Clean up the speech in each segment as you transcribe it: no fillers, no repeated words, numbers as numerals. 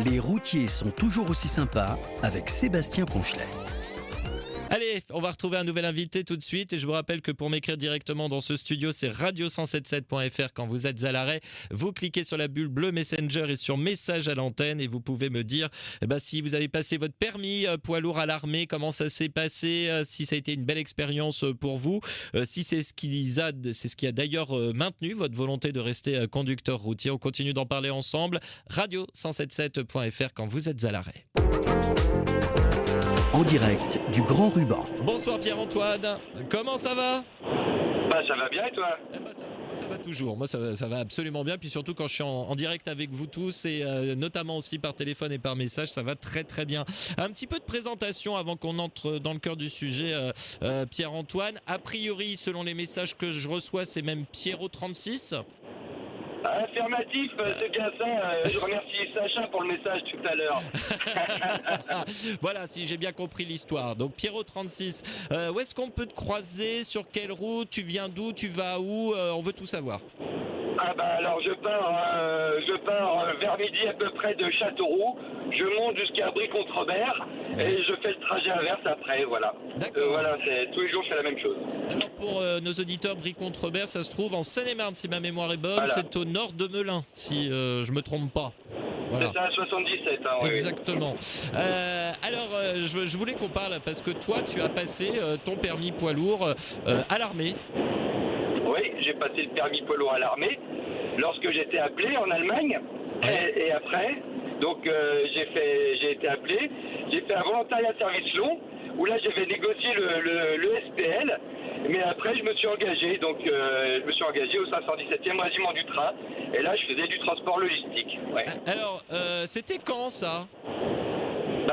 Les routiers sont toujours aussi sympas avec Sébastien Ponchelet. Allez, on va retrouver un nouvel invité tout de suite et je vous rappelle que pour m'écrire directement dans ce studio, c'est radio177.fr quand vous êtes à l'arrêt. Vous cliquez sur la bulle bleue Messenger et sur message à l'antenne et vous pouvez me dire si vous avez passé votre permis poids lourd à l'armée, comment ça s'est passé, si ça a été une belle expérience pour vous, si c'est ce qui a d'ailleurs maintenu votre volonté de rester conducteur routier. On continue d'en parler ensemble. Radio177.fr quand vous êtes à l'arrêt. En direct du Grand Ruban. Bonsoir Pierre-Antoine, comment ça va ? Ça va bien et toi ? Ça va toujours, moi ça va absolument bien, puis surtout quand je suis en direct avec vous tous et notamment aussi par téléphone et par message, ça va très très bien. Un petit peu de présentation avant qu'on entre dans le cœur du sujet, Pierre-Antoine. A priori, selon les messages que je reçois, c'est même Pierrot36. Affirmatif, c'est bien ça. Je remercie Sacha pour le message tout à l'heure. Voilà, si j'ai bien compris l'histoire. Donc Pierrot36, où est-ce qu'on peut te croiser ? Sur quelle route ? Tu viens d'où ? Tu vas où ? On veut tout savoir. Alors je pars vers midi à peu près de Châteauroux. Je monte jusqu'à Brie-Contre-Robert et je fais le trajet inverse après, voilà. D'accord. Voilà, tous les jours je fais la même chose. Alors pour nos auditeurs, Brie-Contre-Robert, ça se trouve en Seine-et-Marne si ma mémoire est bonne. Voilà. C'est au nord de Melun, si je me trompe pas. Voilà. C'est ça, 77. Oui. Exactement. Je voulais qu'on parle parce que toi, tu as passé ton permis poids lourd à l'armée. Oui, j'ai passé le permis poids lourd à l'armée lorsque j'étais appelé en Allemagne. Et après, donc j'ai été appelé, j'ai fait un volontariat service long où là j'avais négocié le SPL, mais après je me suis engagé, donc je me suis engagé au 517e régiment du train et là je faisais du transport logistique. Ouais. Alors, c'était quand ça ?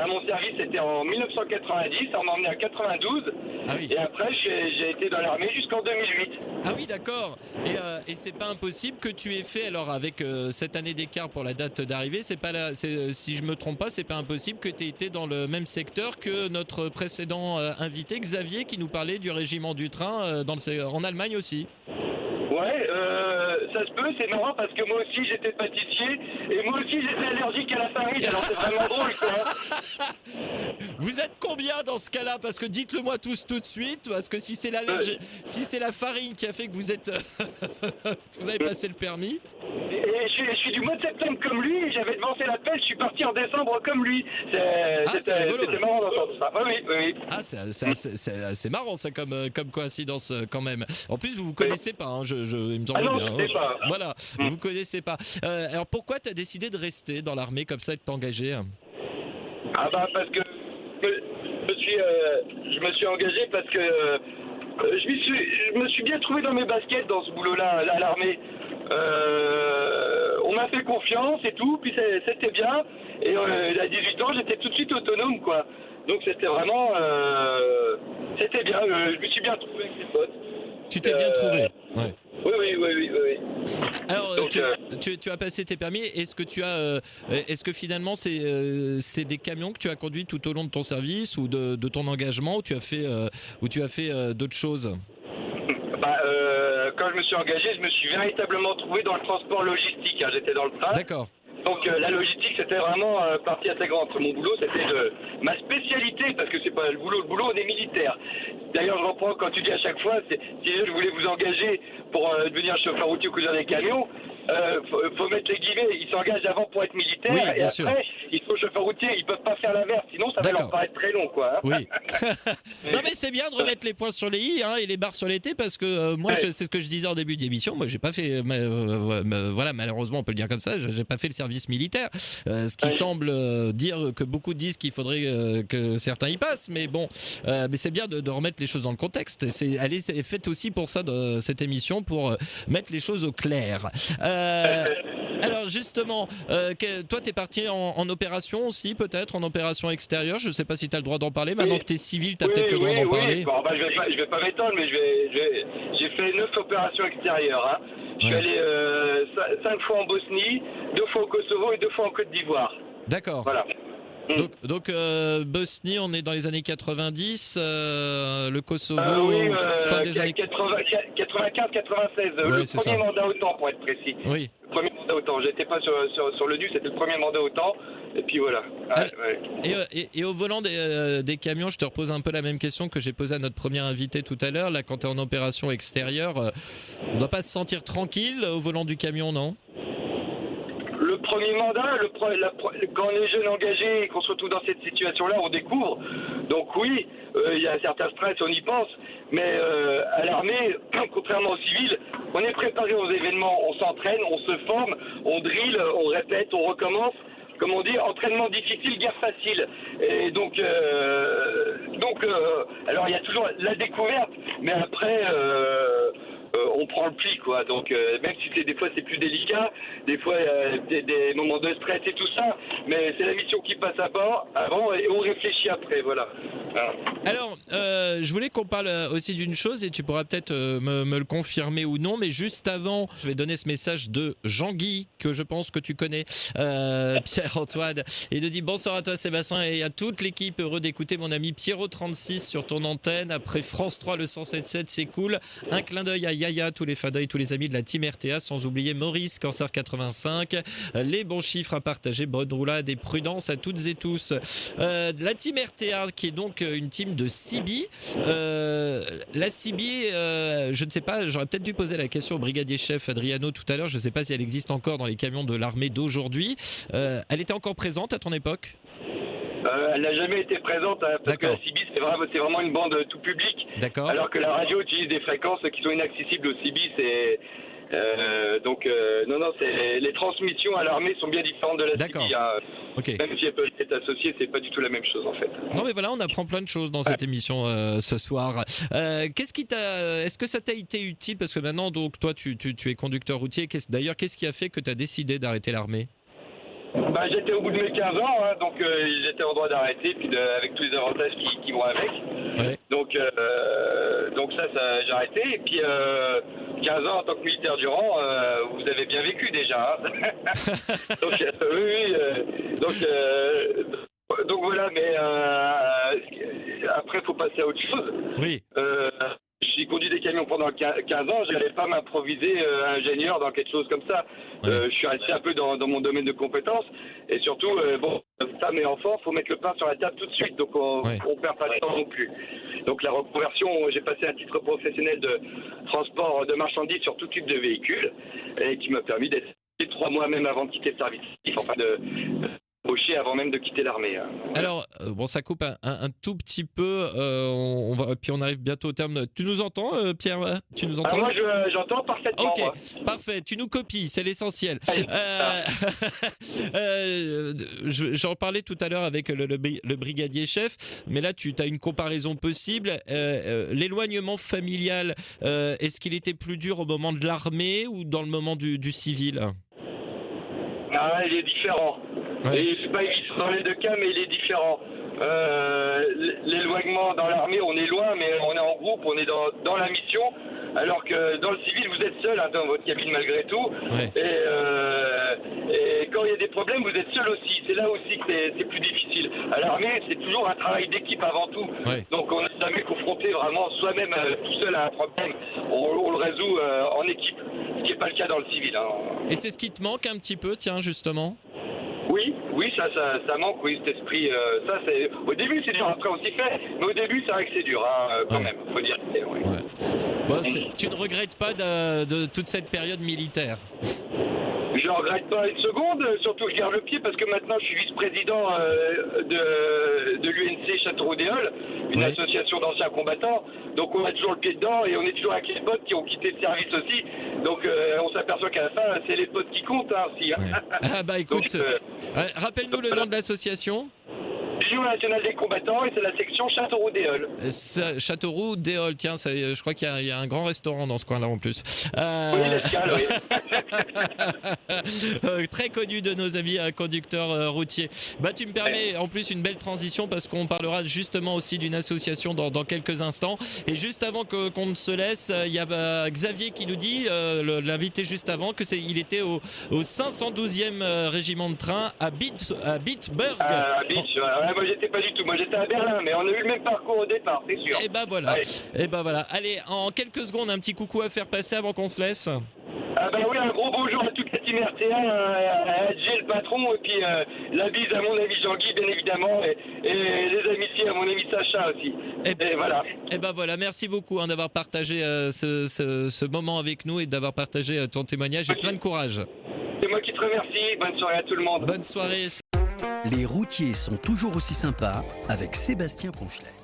Mon service c'était en 1990, on m'a emmené à 92 et après j'ai été dans l'armée jusqu'en 2008. Ah oui, d'accord. Et c'est pas impossible que tu aies fait, alors avec cette année d'écart pour la date d'arrivée, si je me trompe pas, c'est pas impossible que tu aies été dans le même secteur que notre précédent invité, Xavier, qui nous parlait du régiment du train en Allemagne aussi. Ouais, ça se peut, c'est marrant parce que moi aussi j'étais pâtissier et moi aussi j'étais allergique à la farine, alors c'est vraiment drôle quoi. Vous êtes combien dans ce cas-là ? Parce que dites-le moi tous tout de suite, parce que si c'est la farine qui a fait que vous avez passé le permis. Et je suis du mois de septembre comme lui, et j'avais devancé la pêche, je suis parti en décembre comme lui. C'était marrant d'entendre ça. Oui. Ah, c'est assez marrant ça comme coïncidence quand même. En plus, vous connaissez pas, hein, il me semble non, bien. Je sais pas. Voilà, vous connaissez pas. Alors pourquoi tu as décidé de rester dans l'armée comme ça et de t'engager ? Parce que je me suis engagé parce que je me suis bien trouvé dans mes baskets dans ce boulot-là à l'armée. On m'a fait confiance et tout, puis c'était bien. Et à 18 ans, j'étais tout de suite autonome, quoi. Donc c'était vraiment... c'était bien, je me suis bien trouvé avec les potes. Tu t'es bien trouvé ? Ouais. Oui. Alors, donc, tu as passé tes permis. Est-ce que finalement c'est des camions que tu as conduits tout au long de ton service ou de ton engagement, ou tu as fait d'autres choses ? Quand je me suis engagé, je me suis véritablement trouvé dans le transport logistique. J'étais dans le train. D'accord. Donc la logistique, c'était vraiment partie intégrante. Mon boulot, c'était ma spécialité, parce que c'est pas le boulot, on est militaire. D'ailleurs, je reprends quand tu dis à chaque fois, si je voulais vous engager pour devenir chauffeur routier ou conduire des camions, faut mettre les guillemets, ils s'engagent avant pour être militaires, oui, et après, sûr. ils sont chauffeurs routiers, ils peuvent pas faire l'inverse, sinon ça va leur paraître très long, quoi. Hein. Oui. Non mais c'est bien de remettre les points sur les i et les barres sur les t, parce que moi, c'est ce que je disais en début d'émission, moi j'ai pas fait, voilà, malheureusement on peut le dire comme ça, j'ai pas fait le service militaire, ce qui semble dire que beaucoup disent qu'il faudrait que certains y passent, mais bon, mais c'est bien de remettre les choses dans le contexte, elle est faite aussi pour ça, de cette émission, pour mettre les choses au clair. Alors justement, toi t'es parti en opération aussi, peut-être en opération extérieure, je sais pas si t'as le droit d'en parler, maintenant que t'es civil, t'as peut-être le droit d'en parler. Bon, je vais pas m'étendre, mais j'ai fait 9 opérations extérieures. Hein. Je suis allé 5 fois en Bosnie, 2 fois au Kosovo et 2 fois en Côte d'Ivoire. D'accord. Voilà. Donc Bosnie, on est dans les années 90, le Kosovo, fin des années 95-96, le premier mandat OTAN pour être précis. Oui. Le premier mandat OTAN, j'étais pas sur l'ONU, c'était le premier mandat OTAN, Et puis voilà. Et au volant des camions, je te repose un peu la même question que j'ai posée à notre premier invité tout à l'heure. Là, quand tu es en opération extérieure, on ne doit pas se sentir tranquille au volant du camion, non? Le premier mandat, quand on est jeune engagé et qu'on se retrouve dans cette situation-là, on découvre. Donc oui, il y a un certain stress, on y pense. Mais à l'armée, contrairement au civil, on est préparé aux événements, on s'entraîne, on se forme, on drille, on répète, on recommence. Comme on dit, entraînement difficile, guerre facile. Et donc, alors il y a toujours la découverte, mais après, on prend le pli, quoi. Donc, même si des fois c'est plus délicat, des fois des moments de stress et tout ça, mais c'est la mission qui passe avant et on réfléchit après, voilà. Alors, je voulais qu'on parle aussi d'une chose, et tu pourras peut-être me le confirmer ou non, mais juste avant, je vais donner ce message de Jean-Guy, que je pense que tu connais, Pierre-Antoine, et de dire bonsoir à toi Sébastien et à toute l'équipe, heureux d'écouter mon ami Pierrot36 sur ton antenne, après France 3 le 107.7, c'est cool, un clin d'œil à Yaya, tous les fadeuils, tous les amis de la Team RTA, sans oublier Maurice, Cancer 85, les bons chiffres à partager, bonne roulade et prudence à toutes et tous. La Team RTA, qui est donc une team de CB. La CB, je ne sais pas, j'aurais peut-être dû poser la question au brigadier chef Adriano tout à l'heure, je ne sais pas si elle existe encore dans les camions de l'armée d'aujourd'hui. Elle était encore présente à ton époque ? Elle n'a jamais été présente, hein, parce que la CB c'est vraiment une bande tout public. D'accord. Alors que la radio utilise des fréquences qui sont inaccessibles au CB. Non, les transmissions à l'armée sont bien différentes de la CB. Hein. Okay. Même si elles peuvent être associées, c'est pas du tout la même chose en fait. Non mais voilà, on apprend plein de choses dans cette émission ce soir. Est-ce que ça t'a été utile, parce que maintenant donc toi tu es conducteur routier. D'ailleurs, qu'est-ce qui a fait que tu as décidé d'arrêter l'armée ? J'étais au bout de mes 15 ans, hein, donc j'étais en droit d'arrêter, puis avec tous les avantages qui vont avec. Ouais. Donc ça j'ai arrêté. Et puis 15 ans en tant que militaire du rang, vous avez bien vécu déjà. Hein. Donc voilà, mais après il faut passer à autre chose. Oui. J'ai conduit des camions pendant 15 ans, je n'allais pas m'improviser ingénieur dans quelque chose comme ça. Ouais. Je suis resté un peu dans mon domaine de compétences, et surtout, femmes et enfants, il faut mettre le pain sur la table tout de suite, donc on perd pas de temps non plus. Donc la reconversion, j'ai passé un titre professionnel de transport de marchandises sur tout type de véhicule, et qui m'a permis d'être 3 mois même avant de quitter le service, enfin embauché avant même de quitter l'armée. Alors, ça coupe un tout petit peu, puis on arrive bientôt au terme. Tu nous entends, Pierre ? Tu nous entends ? Moi, j'entends parfaitement. Ok, moi. Parfait, tu nous copies, c'est l'essentiel. J'en parlais tout à l'heure avec le brigadier chef, mais là, tu as une comparaison possible. L'éloignement familial, est-ce qu'il était plus dur au moment de l'armée ou dans le moment du civil ? Il est différent. Ouais. Et c'est pas évident dans les deux cas, mais il est différent. L'éloignement dans l'armée, on est loin, mais on est en groupe, on est dans la mission. Alors que dans le civil, vous êtes seul dans votre cabine malgré tout. Ouais. Et quand il y a des problèmes, vous êtes seul aussi. C'est là aussi que c'est plus difficile. À l'armée, c'est toujours un travail d'équipe avant tout. Ouais. Donc on n'est jamais confronté vraiment soi-même tout seul à un problème. On le résout en équipe, ce qui n'est pas le cas dans le civil. Hein. Et c'est ce qui te manque un petit peu, tiens, justement ? Oui, ça manque, oui, cet esprit. Au début, c'est dur, après on s'y fait, mais au début, c'est vrai que c'est dur, quand même, faut dire. Tu ne regrettes pas de toute cette période militaire ? Je ne regrette pas une seconde, surtout je garde le pied parce que maintenant je suis vice-président de l'UNC Châteauroux-Déol, une association d'anciens combattants. Donc on a toujours le pied dedans et on est toujours avec les potes qui ont quitté le service aussi. Donc on s'aperçoit qu'à la fin, c'est les potes qui comptent aussi. Ouais. Écoute, rappelle-nous le nom de l'association. L'Union nationale des combattants, et c'est la section Châteauroux-Déol. Châteauroux-Déol, tiens, je crois qu'il y a un grand restaurant dans ce coin-là en plus. Oui, l'escale, oui. Très connu de nos amis conducteurs routiers. Tu me permets en plus une belle transition parce qu'on parlera justement aussi d'une association dans quelques instants. Et juste avant qu'on ne se laisse, il y a Xavier qui nous dit, l'invité juste avant, qu'il était au 512e régiment de train à Bitburg. À Bitch, moi j'étais pas du tout, moi j'étais à Berlin, mais on a eu le même parcours au départ, c'est sûr. Et voilà. Allez, en quelques secondes, un petit coucou à faire passer avant qu'on se laisse. Oui, un gros bonjour à toute la team team RTA, à Adjé, le patron, et puis la bise à mon ami Jean-Guy, bien évidemment, et les amitiés à mon ami Sacha aussi. Et voilà. Et ben voilà, merci beaucoup d'avoir partagé ce moment avec nous et d'avoir partagé ton témoignage et plein de courage. C'est moi qui te remercie. Bonne soirée à tout le monde. Bonne soirée. Les routiers sont toujours aussi sympas avec Sébastien Ponchelet.